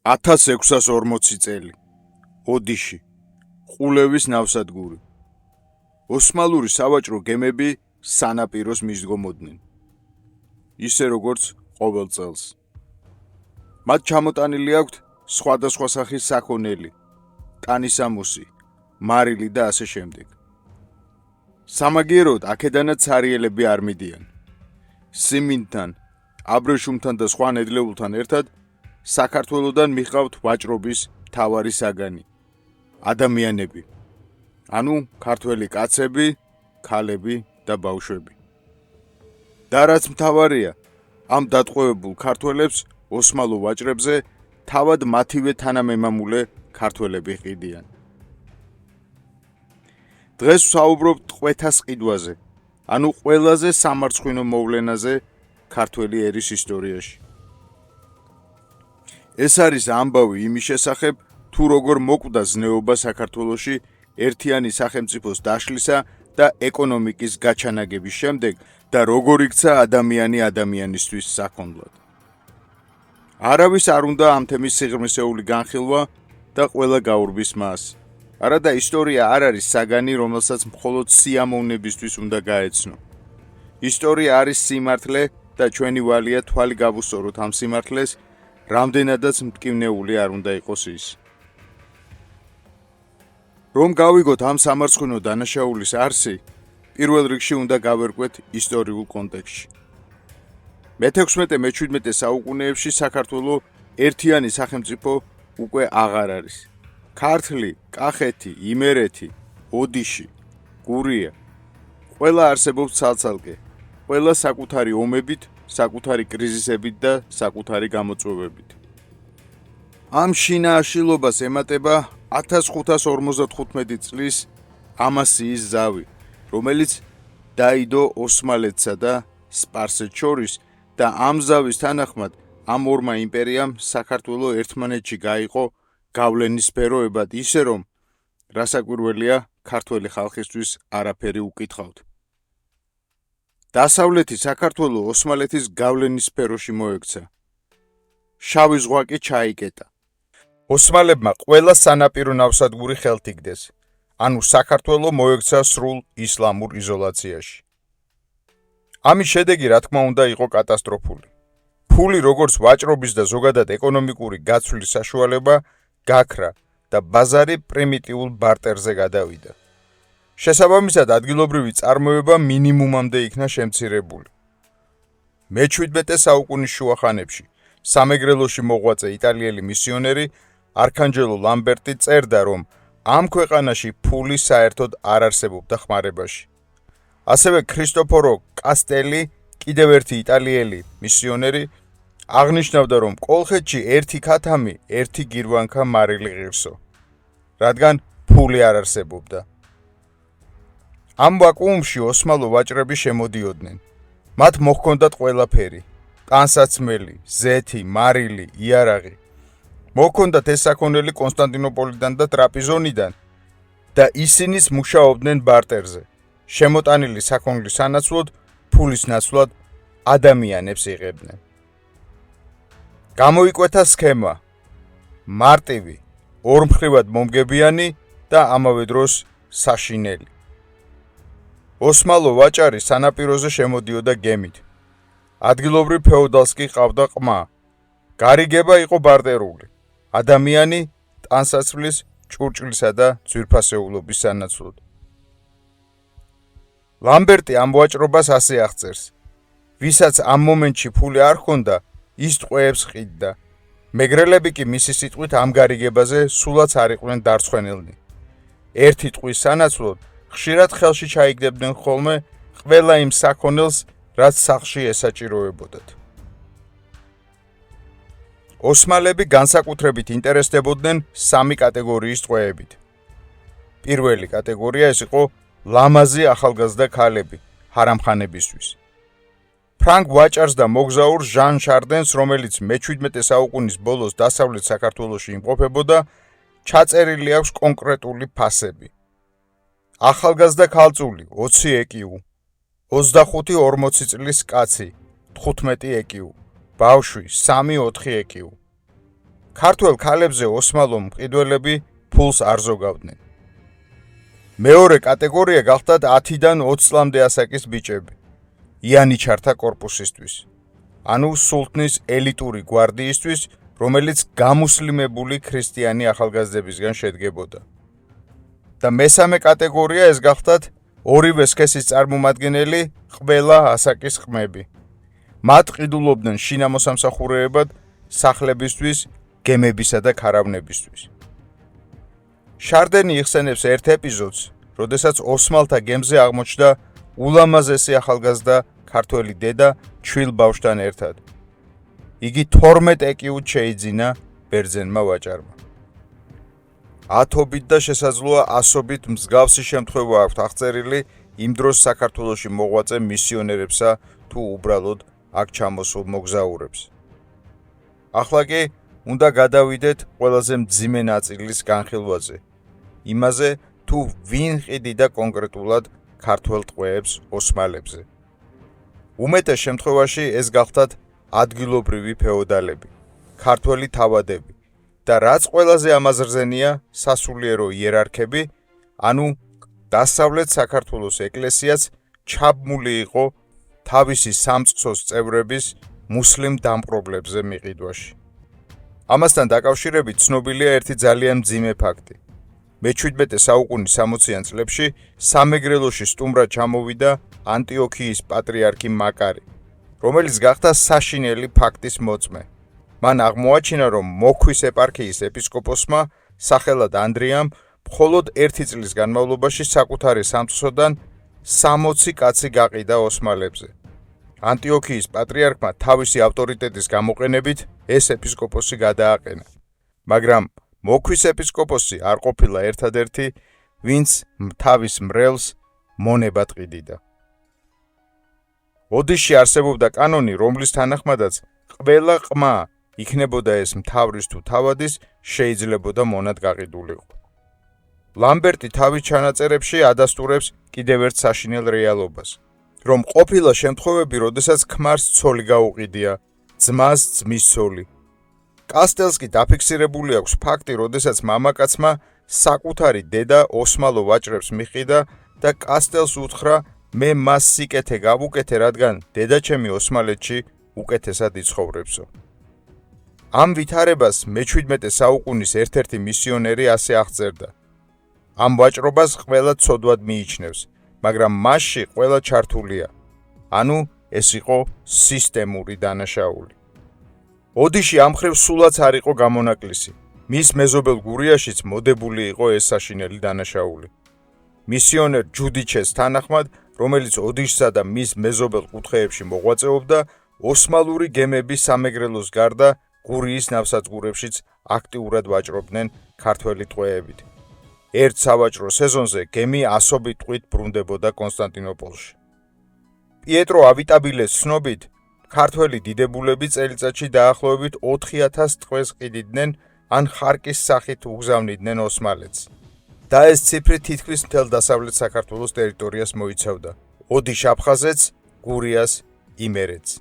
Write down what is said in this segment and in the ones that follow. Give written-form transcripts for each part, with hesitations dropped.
1640 წელი. ოდიში. ყულევის ნავსადგური. ოსმალური სავაჭრო გემები სანაპიროს მისდგომოდნენ. ისე როგორც ყოველ წელს. მათ ჩამოტანილი აქვთ სხვადასხვა სახის საქონელი, ტანისამოსი, მარილი და ასე შემდეგ. სამაგიეროდ აქედანაც სარიელები არ მიდიან. სიმინდთან, აბრეშუმთან და სხვა ნედლეულთან ერთად საქართველოდან მიყავთ ვაჭრობის მთავარი საგანი. ადამიანები. ანუ ქართველი კაცები, ქალები და ბავშვები. და რაც მთავარია, ამ დატყვევებულ ქართველებს ოსმალო ვაჭრებზე თავად მათივე თანამემამულე ქართველები ყიდიან. დღეს ვსაუბრობთ ტყვეთას ყიდვაზე, ანუ ყველაზე სამარცხვინო მოვლენაზე ქართველი ერის ისტორიაში. ეს არის ამბავი იმის შესახებ, თუ როგორ მოკვდა ზნეობა საქართველოში ერთიანი სახელმწიფოს დაშლისა და ეკონომიკის გაჩანაგების შემდეგ და როგორ იქცა ადამიანი ადამიანისთვის საქონლად. არავის არ უნდა ამ თემის სიღრმისეული განხილვა და ყველა გაურბის მას. არადა ისტორია არ არის საგანი, რომელსაც მხოლოდ სიამოვნებისთვის უნდა გაეცნო. ისტორია არის სიმართლე და ჩვენი ვალია თვალი გავუსწოროთ ამ სიმართლეს, რამდენადაც მტკივნეული არ უნდა იყოს ის. რომ გავიგოთ ამ სამარცხვინო დანაშაულის არსი, პირველ რიგში უნდა გავერკვეთ ისტორიულ კონტექსტში. მე-16-მე-17 საუკუნეებში საქართველო ერთიანი სახელმწიფო უკვე აღარ არის. ქართლი, კახეთი, იმერეთი, ოდიში, გურია, ყველა არსებობს ცალ-ცალკე, ყველა საკუთარი ომებით, საკუთარი კრიზისებით და საკუთარი გამოწვევებით. ამ შინააშილობას ემატება 1555 წლის ამასიის ზავი, რომელიც დაიდო ოსმალეთსა და სპარსეთს შორის და ამ ზავის თანახმად ამ ორმა იმპერიამ საქართველო ერთმანეთში გაიყო გავლენის სფეროებად ისე რომ რასაკვირველია ქართველი ხალხისთვის არაფერი უკითხავთ. დასავლეთი საქართველო ოსმალეთის გავლენის სფეროში მოექცა. შავი ზღვა კი ჩაიკეტა. ოსმალებმა ყველა სანაპირო ნავსადგური ხელთ იგდეს, ანუ საქართველო მოექცა სრულ ისლამურ იზოლაციაში. ამის შედეგი რა თქმა უნდა იყო კატასტროფული. ფული როგორც ვაჭრობის და ზოგადად ეკონომიკური გაცვლის საშუალება გაქრა და ბაზარი პრიმიტიულ ბარტერზე გადავიდა. შესაბამისად ადგილობრივი წარმოება მინიმუმამდე იქნა შემცირებული. მე-17 საუკუნის შუახანებში სამეგრელოში მოღვაწე იტალიელი მისიონერი არქანჯელო ლამბერტი წერდა, რომ ამ ქვეყანაში ფული საერთოდ არ არსებობდა ხმარებაში. ასევე ქრისტოფორო კასტელი, კიდევ ერთი იტალიელი მისიონერი, აღნიშნავდა, რომ კოლხეთში ერთი ქათამი, ერთი გირვანქა მარილი ღირსო, რადგან ფული არ არსებობდა. ამ ვაკუუმში ოსმალო ვაჭრები შემოდიოდნენ. მათ მოჰქონდათ ყველაფერი: ტანსაცმელი, ზეთი, მარილი, იარაღი. მოჰქონდათ ეს საქონელი კონსტანტინოპოლიდან და ტრაპიზონიდან და ისინი მუშაობდნენ ბარტერზე. შემოტანილი საქონლის სანაცვლოდ, ფულის ნაცვლად ადამიანებს იღებდნენ. გამოიკვეთა სქემა: მარტივი, ორმხრივად მომგებიანი და ამავე დროს საშინელი. ოსმალო ვაჭარი სანაპიროზე შემოდიოდა გემით. ადგილობრივ ფეოდალს კი ყავდა ყმა. გარიგება იყო ბარტერული. ადამიანი ტანსაცმლის, ჭურჭლისა და ძვირფასეულობის სანაცვლოდ. ლამბერტი ამ ვაჭრობას ასე აღწერს: ვისაც ამ მომენტში ფული არ ჰქონდა, ის ტყვეებს ყიდდა. მეგრელები კი მისი სიტყვით ამ გარიგებაზე სულაც არ იყვნენ დარცხვენილნი. ერთი ტყვის სანაცვლოდ ხშირად ხელში ჩაიგდებდნენ ხოლმე ყველა იმ საქონელს, რაც სახლში ესაჭიროებოდათ. ოსმალები განსაკუთრებით ინტერესდებოდნენ სამი კატეგორიის ტყვეებით. პირველი კატეგორია ეს იყო ლამაზი ახალგაზრდა ქალები, ჰარამხანებისთვის. ფრანგ ვაჭარს და მოგზაურს ჟან შარდენს, რომელიც მე-17 საუკუნის ბოლოს დასავლეთ საქართველოში იმყოფებოდა, ჩაწერილი აქვს კონკრეტული ფასები. ახალგაზრდა ქალწული 20 ეკიუ, 25-40 წლის კაცი 15 ეკიუ, ბავშვი 3-4 ეკიუ. ქართველ ქალებზე ოსმალო მყიდველები ფულს არ ზოგავდნენ. მეორე კატეგორია გახდათ 10-დან 20 წლამდე ასაკის ბიჭები, იანიჩართა კორპუსისთვის, ანუ სულთნის ელიტური გვარდიისთვის, რომელიც გამუსლიმებული ქრისტიანი ახალგაზრდებისგან შედგებოდა. და მესამე კატეგორია ეს გახდათ ორივე სქესის წარმომადგენელი ყველა ასაკის ყმები. მათ ყიდულობდნენ შინამოსამსახურეებად სახლებისთვის, გემებისა და ქარავნებისთვის. შარდენი იხსენებს ერთ ეპიზოდს, როდესაც ოსმალთა გემზე აღმოჩნდა ულამაზესი ახალგაზრდა ქართველი დედა ჩვილ ბავშვთან ერთად. იგი 12 ეკიუთ შეიძინა ბერძენმა ვაჭარმა. ათობით და შესაძლოა ასობით მსგავსი შემთხვევა აქვთ აღწერილი იმ დროს საქართველოში მოღვაწე მისიონერებსა თუ უბრალოდ აქ ჩამოსულ მოგზაურებს. ახლა კი უნდა გადავიდეთ ყველაზე მძიმე ნაწილის განხილვაზე, იმაზე თუ ვინ ყიდიდა კონკრეტულად ქართველ ტყვეებს ოსმალებზე. უმეტეს შემთხვევაში ეს გახდათ ადგილობრივი ფეოდალები, ქართველი თავადები და რაც ყველაზე ამაზრზენია სასულიერო იერარქები, ანუ დასავლეთ საქართველოს ეკლესიაც ჩაბმული იყო თავისი სამწყსოს წევრების მუსლიმ დამპყრობლებზე მიყიდვაში. ამასთან დაკავშირებით ცნობილია ერთი ძალიან მძიმე ფაქტი. მე-17 საუკუნის 60-იან წლებში სამეგრელოში სტუმრად ჩამოვიდა ანტიოქიის პატრიარქი მაკარი, რომელიც გახდა საშინელი ფაქტის მოწმე. მან აღმოაჩინა, რომ მოქვის ეპარქიის ეპისკოპოსმა სახელად ანდრიამ მხოლოდ 1 წლის განმავლობაში საკუთარი სამწყსოდან 60 კაცი გაყიდა ოსმალებზე. ანტიოქიის პატრიარქმა თავისი ავტორიტეტის გამოყენებით ეს ეპისკოპოსი გადააყენა, მაგრამ მოქვის ეპისკოპოსი არ ყოფილა ერთადერთი, ვინც თავის მრევლს მონებად ყიდიდა. ოდიშში არსებობდა კანონი, რომლის თანახმადაც ყველა ყმა, იქნებოდა ეს მთავრის თუ თავადის, შეიძლებოდა მონად გაყიდულიყო. ლამბერტი თავის ჩანაწერებში ადასტურებს კიდევ ერთ საშინელ რეალობას, რომ ყოფილა შემთხვევები, როდესაც ქმარს ცოლი გაუყიდია, ძმას ძმის ცოლი. კასტელს კი დაფიქსირებული აქვს ფაქტი, როდესაც მამაკაცმა საკუთარი დედა ოსმალო ვაჭრებს მიყიდა და კასტელს უთხრა, მე მას სიკეთე გავუკეთე, რადგან დედაჩემი ოსმალეთში უკეთესად იცხოვრებსო. ამ ვითარებას მე-17 საუკუნის ერთ-ერთი მისიონერი ასე აღწერდა. ამ ვაჭრობას ყველა ცოდვად მიიჩნევს, მაგრამ მასში ყველა ჩართულია, ანუ ეს იყო სისტემური დანაშაული. ოდიში ამ მხრივ სულაც არ იყო გამონაკლისი. მის მეზობელ გურიაშიც მოდებული იყო ეს საშინელი დანაშაული. მისიონერ ჯუდიჩეს თანახმად, რომელიც ოდიშსა და მის მეზობელ კუთხეებში მოღვაწეობდა, ოსმალური გემები სამეგრელოს გარდა გურიის ნავსადგურებშიც აქტიურად ვაჭრობდნენ ქართველი ტყვეებით. ერთ სავაჭრო სეზონზე გემი 100 ტყვით ბრუნდებოდა კონსტანტინოპოლში. პიეტრო ავიტაბილეს ცნობით, ქართველი დიდებულები წელიწადში დაახლოებით 4000 ტყვეს ყიდიდნენ ან ხარკის სახით უგზავნიდნენ ოსმალეთს. და ეს ციფრი თითქმის მთელ დასავლეთ საქართველოს ტერიტორიას მოიცავდა, ოდიშ-აფხაზეთს, გურიას, იმერეთს.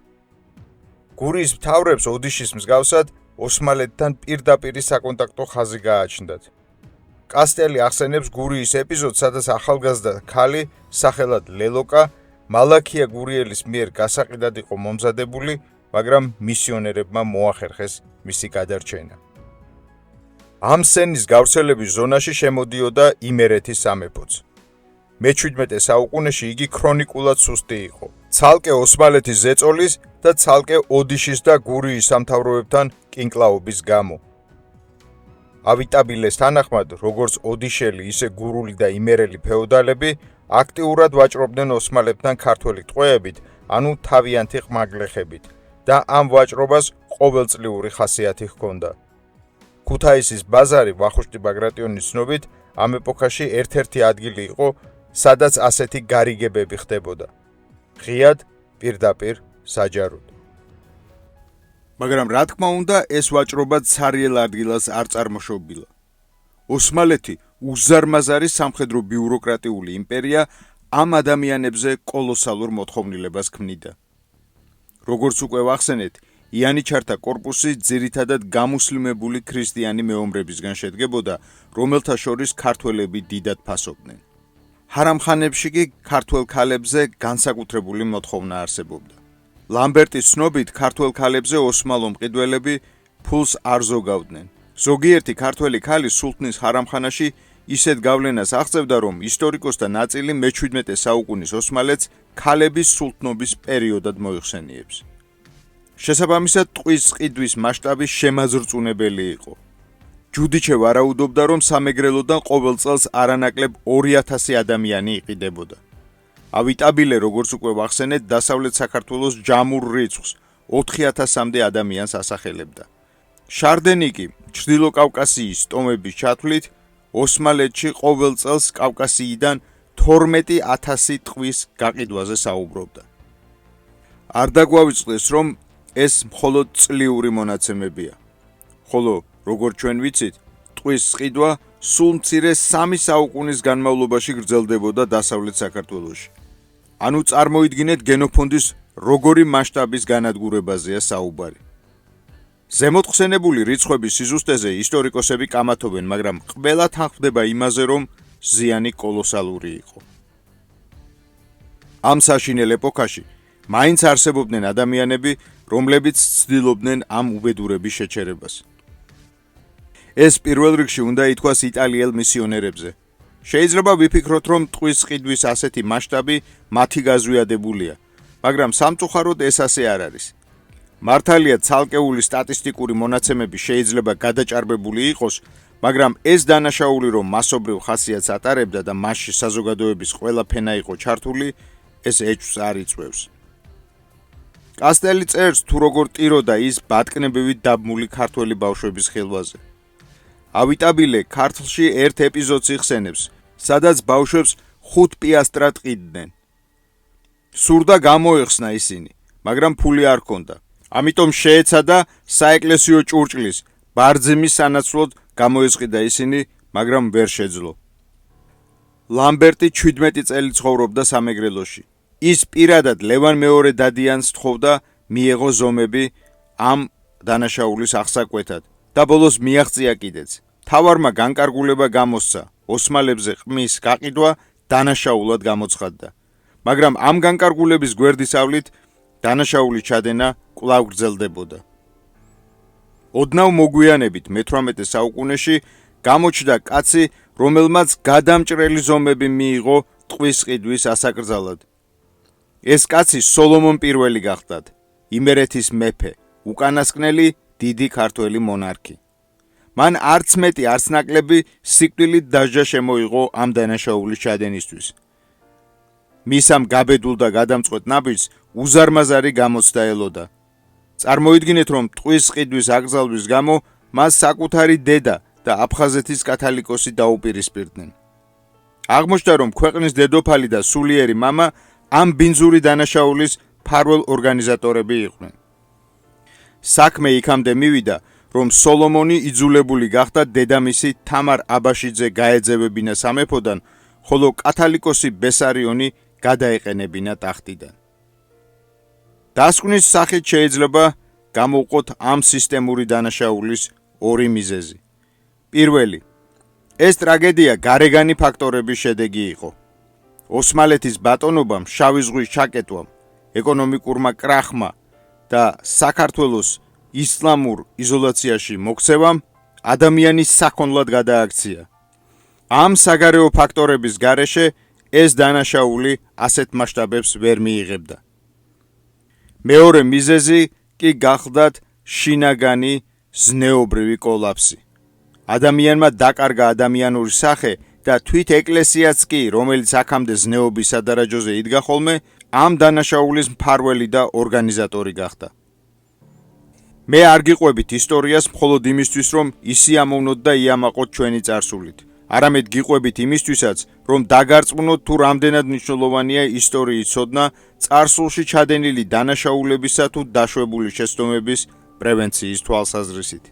გურიის მთავრებს ოდიშის მსგავსად ოსმალეთთან პირდაპირი საკონტაქტო ხაზი გააჩნდათ. კასტელი ახსენებს გურიის ეპიზოდს, სადაც ახალგაზრდა ქალი სახელად ლელოკა მალაქია გურიელის მიერ გასაყიდად იყო მომზადებული, მაგრამ მისიონერებმა მოახერხეს მისი გადარჩენა. ამ სცენის გავრცელების ზონაში შემოდიოდა იმერეთის სამეფოც. მე-17 საუკუნეში იგი ქრონიკულად სუსტი იყო, ცალკე ოსმალეთის ზეწოლის და ცალკე ოდიშის და გურიის სამთავროებთან კინკლაობის გამო. ავიტაბილეს თანახმად, როგორც ოდიშელი, ისე გურული და იმერელი ფეოდალები აქტიურად ვაჭრობდნენ ოსმალებთან ქართველი ტყვეებით, ანუ თავიანთი ყმაგლეხებით და ამ ვაჭრობას ყოველწლიური ხასიათი ჰქონდა. ქუთაისის ბაზარი ვახუშტი ბაგრატიონის ცნობით ამ ეპოქაში ერთ-ერთი ადგილი იყო, სადაც ასეთი გარიგებები ხდებოდა. ღიად, პირდაპირ, საჯაროდ. მაგრამ რა თქმა უნდა, ეს ვაჭრობა ცარიელ ადგილას არ წარმოშობილა. ოსმალეთი, უზარმაზარი სამხედრო ბიუროკრატიული იმპერია, ამ ადამიანებზე კოლოსალურ მოთხოვნილებას ქმნიდა. როგორც უკვე ვახსენეთ, იანიჩართა კორპუსი ძირითადად გამუსლიმებული ქრისტიანი მეომრებისგან შედგებოდა, რომელთა შორის ქართველები დიდად ფასობდნენ. ჰარამხანებში კი ქართველ ქალებზე განსაკუთრებული მოთხოვნა არსებობდა. ლამბერტის ცნობით, ქართველ ქალებზე ოსმალო მყიდველები ფულს არ ზოგავდნენ. ზოგიერთი ქართველი ქალი სულთნის ჰარამხანაში ისეთ გავლენას აღწევდა, რომ ისტორიკოსთა ნაწილი მე-17 საუკუნის ოსმალეთს ქალების სულთნობის პერიოდად მოიხსენიებს. შესაბამისად, ტყვის ყიდვის მასშტაბი შემაძრწუნებელი იყო. ჯუდიჩე ვარაუდობდა, რომ სამეგრელოდან ყოველ წელს არანაკლებ 2000 ადამიანი იყიდებოდა. ავიტაბილე, როგორც უკვე ვახსენეთ, დასავლეთ საქართველოს ჯამურ რიცხვს 4000-მდე ადამიანს ასახელებდა. შარდენიკი, ჩრდილო კავკასიის ტომების ჩათვლით, ოსმალეთში ყოველ წელს კავკასიიდან 12000 ტყვის გაყიდვაზე საუბრობდა. არ დაგვავიწყდეს, რომ ეს მხოლოდ წლიური მონაცემებია. ხოლო, როგორც ჩვენ ვიცით, ტყვის ყიდვა სულ მცირე 3 საუკუნის განმავლობაში გრძელდებოდა დასავლეთ საქართველოში. ანუ წარმოიდგინეთ გენოფონდის როგორი მასშტაბის განადგურებაზეა საუბარი. ზემოთხსენებული რიცხვების სიზუსტეზე ისტორიკოსები კამათობენ, მაგრამ ყველა თანხმდება იმაზე, რომ ზიანი კოლოსალური იყო. ამ საშინელ ეპოქაში მაინც არსებობდნენ ადამიანები, რომლებიც ცდილობდნენ ამ უბედურების შეჩერებას. ეს პირველ რიგში უნდა ითქვას იტალიელ მისიონერებზე. შეიძლება ვიფიქროთ, რომ ტყვის ყიდვის ასეთი მასშტაბი მათი გაზვიადებულია, მაგრამ სამწუხაროდ ეს ასე არ არის. მართალია ცალკეული სტატისტიკური მონაცემები შეიძლება გადაჭარბებული იყოს, მაგრამ ეს დანაშაული, რომ მასობრივ ხასიათს ატარებდა და მასში საზოგადოების ყველა ფენა იყო ჩართული, ეს ეჭვს არ იწვევს. კასტელი წერს, თუ როგორ ტიროდა ის ბატკნებივით დაბმული ქართველი ბავშვების ხილვაზე. ავიტაბილე ქართლში ერთ ეპიზოდს იხსენებს, სადაც ბავშვებს 5 პიასტრად ყიდდნენ. სურდა გამოეხსნა ისინი, მაგრამ ფული არ ჰქონდა. ამიტომ შეეცადა საეკლესიო ჭურჭლის ბარძიმის სანაცვლოდ გამოეწყიდა ისინი, მაგრამ ვერ შეძლო. ლამბერტი 17 წელი ცხოვრობდა სამეგრელოში. ის პირადად ლევან მეორე დადიანს თხოვდა მიეღო ზომები ამ დანაშაულის აღსაკვეთად და ბოლოს მიაღწია კიდეც. თავარმა განკარგულება გამოსცა, ოსმალებზე ყმის გაყიდვა დანაშაულად გამოცხადდა. მაგრამ ამ განკარგულების გვერდისავლით დანაშაულის ჩადენა კვლავ გრძელდებოდა. ოდნავ მოგვიანებით მე-18 საუკუნეში გამოჩნდა კაცი, რომელმაც გადამჭრელი ზომები მიიღო ტყვის ყიდვის ასაკრძალად. ეს კაცი სოლომონ პირველი გახდათ, იმერეთის მეფე, უკანასკნელი დიდი ქართველი მონარქი. მან არც მეტი, არც ნაკლები სიკვდილით დასჯა შემოიღო ამ დანაშაულის ჩადენისთვის. მის ამ გაბედულ და გადამწყვეტ ნაბიჯს უზარმაზარი გამოცდა ელოდა. წარმოიდგინეთ, რომ ტყვის ყიდვის აკრძალვის გამო მას საკუთარი დედა და აფხაზეთის კათალიკოსი დაუპირისპირდნენ. აღმოჩნდა, რომ ქვეყნის დედოფალი და სულიერი მამა ამ ბინძური დანაშაულის მფარველ ორგანიზატორები იყვნენ. საქმე იქამდე მივიდა, რომ სოლომონი იძულებული გახდა დედამისი თამარ აბაშიძე გაეძევებინა სამეფოდან, ხოლო კათალიკოსი ბესარიონი გადაეყენებინა ტახტიდან. დასკვნის სახით შეიძლება გამოვყოთ ამ სისტემური დანაშაულის ორი მიზეზი. პირველი, ეს ტრაგედია გარეგანი ფაქტორების შედეგი იყო. ოსმალეთის ბატონობამ, შავი ზღვის ჩაკეტვამ, ეკონომიკურმა კრახმა და საქართველოს ისლამურ იზოლაციაში მოქცევამ ადამიანის საქონლად გადააქცია. ამ საგარეო ფაქტორების გარეშე ეს დანაშაული ასეთ მასშტაბებს ვერ მიიღებდა. მეორე მიზეზი კი გახლდათ შინაგანი ზნეობრივი კოლაფსი. ადამიანმა დაკარგა ადამიანური სახე და თვით ეკლესიაც კი, რომელიც აქამდე ზნეობის სადარაჯოზე იდგა ხოლმე, ამ დანაშაულის მფარველი და ორგანიზატორი გახდა. მე არ გიყვებით ისტორიას მხოლოდ იმისთვის, რომ ისიამოვნოთ და იამაყოთ ჩვენი წარსულით. არამედ გიყვებით იმისთვისაც, რომ დაგარწმუნოთ თუ რამდენად მნიშვნელოვანია ისტორიის ცოდნა წარსულში ჩადენილი დანაშაულებისა თუ დაშვებული შეცდომების პრევენციის თვალსაზრისით.